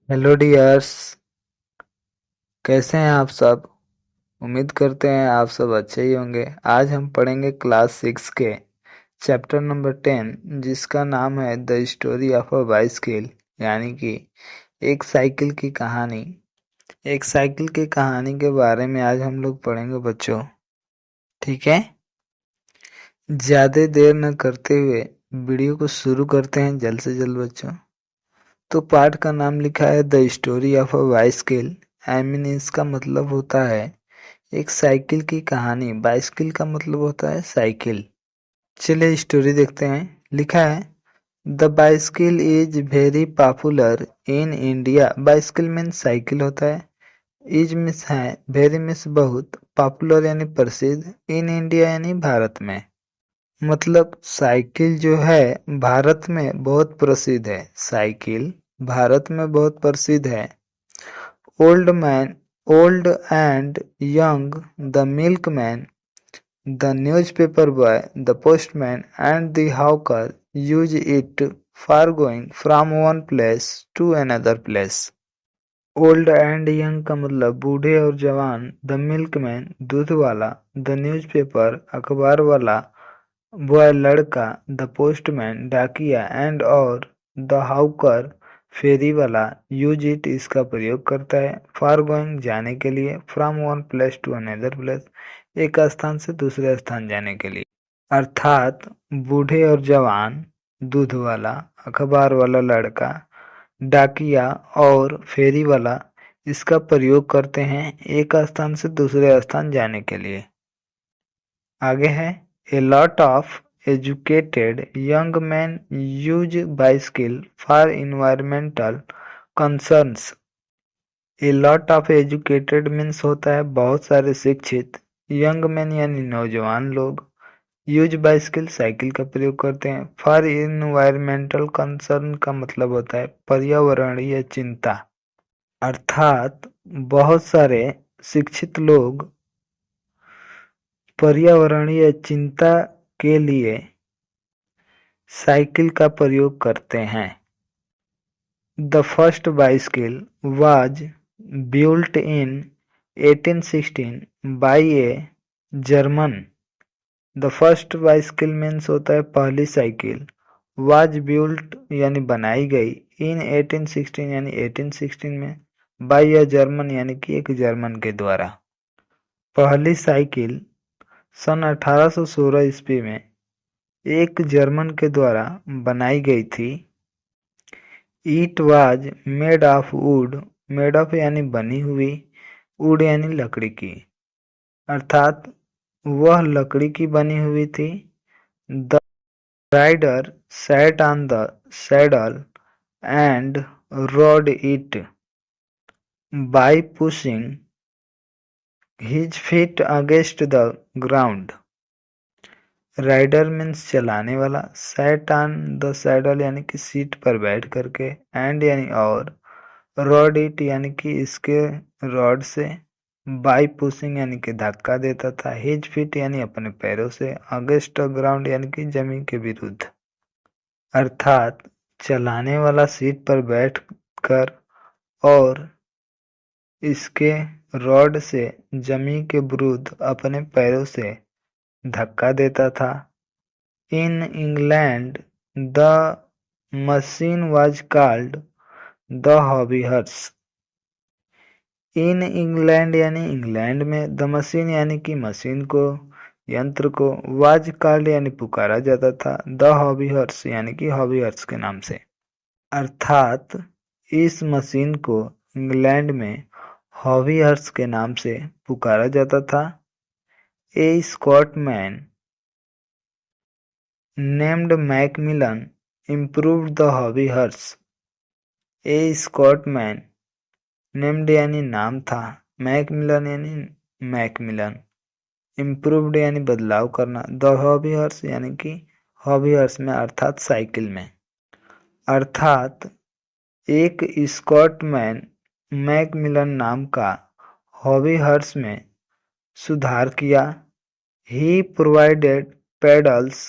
Hello dears. कैसे हैं आप सब? उम्मीद करते हैं आप सब अच्छे ही होंगे। आज हम पढ़ेंगे क्लास 6 के चैप्टर नंबर 10, जिसका नाम है the story of a bicycle, यानी कि एक साइकिल की कहानी। एक साइकिल की कहानी के बारे में आज हम लोग पढ़ेंगे बच्चों। ठीक है, ज़्यादा देर न करते हुए वीडियो को शुरू करते हैं जल्द से जल्द बच्चों। तो पाठ का नाम लिखा है the story of a bicycle. I mean इसका मतलब होता है एक साइकिल की कहानी। बाइसिकल का मतलब होता है साइकिल। चलिए स्टोरी देखते हैं। लिखा है the bicycle is very popular in India. Bicycle mean cycle होता है। इज मिस है, वेरी मिस बहुत, पॉपुलर यानी प्रसिद्ध, इन इंडिया यानी भारत में। मतलब साइकिल जो है भारत में बहुत प्रसिद्ध है। साइकिल भारत में बहुत प्रसिद्ध है। Old man, old and young, the milkman, the newspaper boy, the postman, and the hawker use it for going from one place to another place. Old and young का मतलब बूढ़े और जवान। द मिल्कमैन दूध वाला। द न्यूज़पेपर अखबार वाला। Boy लड़का। द पोस्टमैन डाकिया। एंड और द हाउकर फेरी वाला यूज इट इसका प्रयोग करता है। फॉर गोइंग जाने के लिए। From one place to another place एक स्थान से दूसरे स्थान जाने के लिए। अर्थात बूढ़े और जवान, दूध वाला, अखबार वाला लड़का, डाकिया और फेरी वाला इसका प्रयोग करते हैं एक स्थान से दूसरे स्थान जाने के लिए। आगे है a lot of educated young man use bicycle for environmental concerns. A lot of educated means होता है बहुत सारे शिक्षित। यंग मैन यानी नौजवान लोग। यूज बाइसिकल साइकिल का प्रयोग करते हैं। फॉर इन्वायरमेंटल कंसर्न का मतलब होता है पर्यावरणीय चिंता। अर्थात बहुत सारे शिक्षित लोग पर्यावरणीय चिंता के लिए साइकिल का प्रयोग करते हैं। The first bicycle was built in 1816 by a German। The first bicycle means होता है पहली साइकिल। वाज बिल्ट यानी बनाई गई। इन 1816 यानी 1816 में। बाय अ जर्मन यानी कि एक जर्मन के द्वारा। पहली साइकिल सन 1816 ईस्वी में एक जर्मन के द्वारा बनाई गई थी। It was made of would, made of यानी बनी हुई, वुड यानी लकड़ी की, अर्थात वह लकड़ी की बनी हुई थी। The rider sat on the saddle and rode it by pushing his feet against the ground। Rider means चलाने वाला। sat on the saddle यानी कि सीट पर बैठ करके, and यानी और, rode it यानी कि इसके रॉड से, by pushing यानी कि धक्का देता था, his feet यानी अपने पैरों से, against the ground यानी कि जमीन के विरुद्ध। अर्थात चलाने वाला सीट पर बैठकर और इसके रॉड से जमीन के विरुद्ध अपने पैरों से धक्का देता था। In England the machine was called the hobby horse. In England यानी इंग्लैंड में, द मशीन यानी कि मशीन को, यंत्र को, वाज कॉल्ड यानी पुकारा जाता था, द हॉबी हॉर्स यानी कि हॉबी हॉर्स के नाम से। अर्थात इस मशीन को इंग्लैंड में हॉबी हॉर्स के नाम से पुकारा जाता था। A Scotsman named McMillan improved the hobby horse. A Scotsman named यानी नाम था, मैकमिलन यानी मैकमिलन, इम्प्रूव्ड यानी बदलाव करना, द हॉबी हॉर्स यानी कि हॉबी हॉर्स में अर्थात साइकिल में। अर्थात एक स्कॉटमैन मैकमिलन नाम का हॉबी हॉर्स में सुधार किया। He provided pedals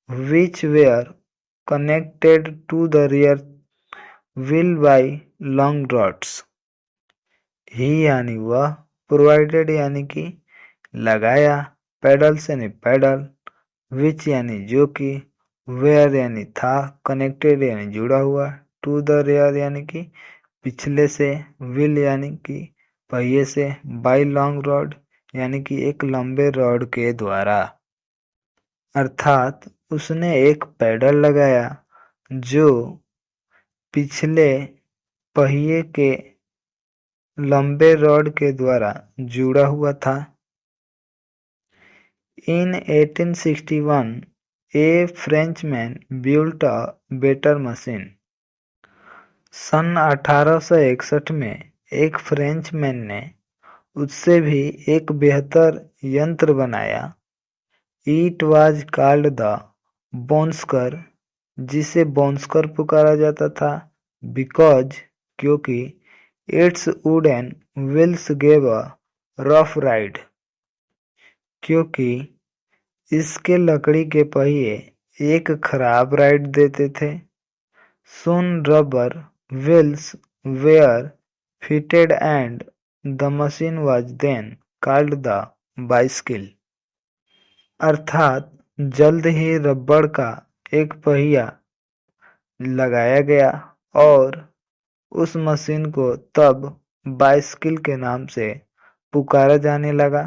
which were connected to the rear wheel by long rods. He यानी वह, प्रोवाइडेड यानी कि लगाया, पेडल्स यानी पैडल, विच यानी जो कि, वेयर यानी था, कनेक्टेड यानी जुड़ा हुआ, टू द रेयर यानी कि पिछले से, व्हील यानी कि पहिए से, बाई लॉन्ग रॉड यानी कि एक लंबे रॉड के द्वारा। अर्थात उसने एक पैडल लगाया जो पिछले पहिए के लंबे रॉड के द्वारा जुड़ा हुआ था। In 1861, a Frenchman built a better machine. सन 1861 में एक फ्रेंचमैन ने उससे भी एक बेहतर यंत्र बनाया। It was called the बोन्स्कर, जिसे बोन्स्कर पुकारा जाता था, because क्योंकि its wooden wheels gave a rough ride, क्योंकि इसके लकड़ी के पहिए एक खराब राइड देते थे। Soon rubber wheels were fitted and the machine was then called the bicycle. अर्थात जल्द ही रबड़ का एक पहिया लगाया गया और उस मशीन को तब बाइसिकल के नाम से पुकारा जाने लगा।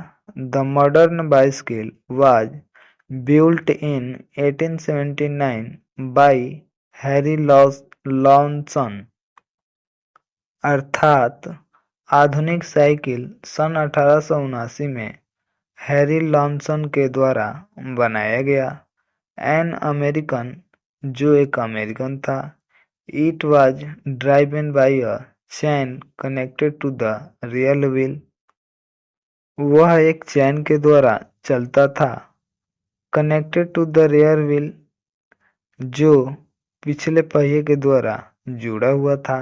The modern bicycle was built in 1879 by Harry Lawson. अर्थात आधुनिक साइकिल सन 1879 में हैरी लॉन्सन के द्वारा बनाया गया। एन अमेरिकन, जो एक अमेरिकन था। It was driven by a chain connected to the rear wheel, वह एक चैन के द्वारा चलता था। Connected to the rear wheel, जो पिछले पहिए के द्वारा जुड़ा हुआ था।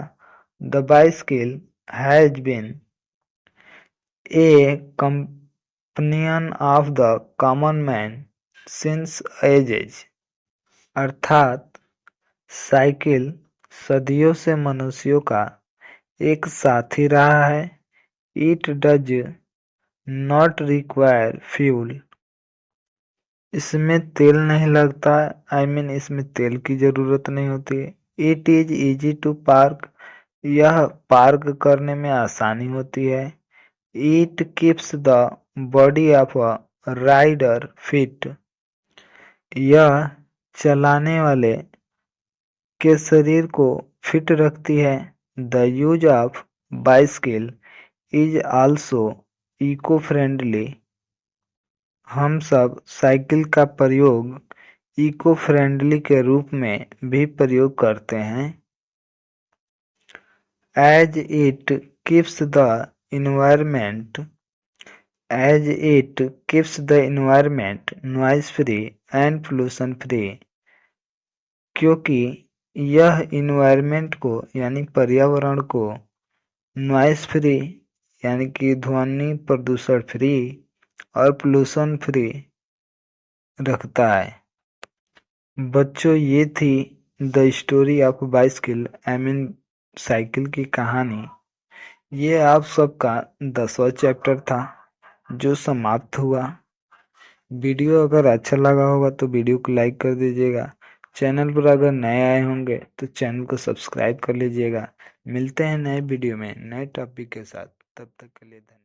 The bicycle has been a companion of the common man since ages. अर्थात साइकिल सदियों से मनुष्यों का एक साथी रहा है। It does not require fuel, इसमें तेल नहीं लगता, इसमें तेल की जरूरत नहीं होती है। It is easy to park, यह पार्क करने में आसानी होती है। It keeps the body of a rider fit, यह चलाने वाले के शरीर को फिट रखती है। The use of bicycle is also eco friendly, हम सब साइकिल का प्रयोग इको फ्रेंडली के रूप में भी प्रयोग करते हैं। As it keeps the environment noise free and pollution free, क्योंकि यह इन्वायरमेंट को यानी पर्यावरण को नॉइज फ्री यानी कि ध्वनि प्रदूषण फ्री और पोल्यूशन फ्री रखता है। बच्चों, ये थी the story of bicycle cycle की कहानी। ये आप सबका 10वां चैप्टर था जो समाप्त हुआ। वीडियो अगर अच्छा लगा होगा तो वीडियो को लाइक कर दीजिएगा। चैनल पर अगर नए आए होंगे तो चैनल को सब्सक्राइब कर लीजिएगा। मिलते हैं नए वीडियो में नए टॉपिक के साथ, तब तक के लिए धन्यवाद।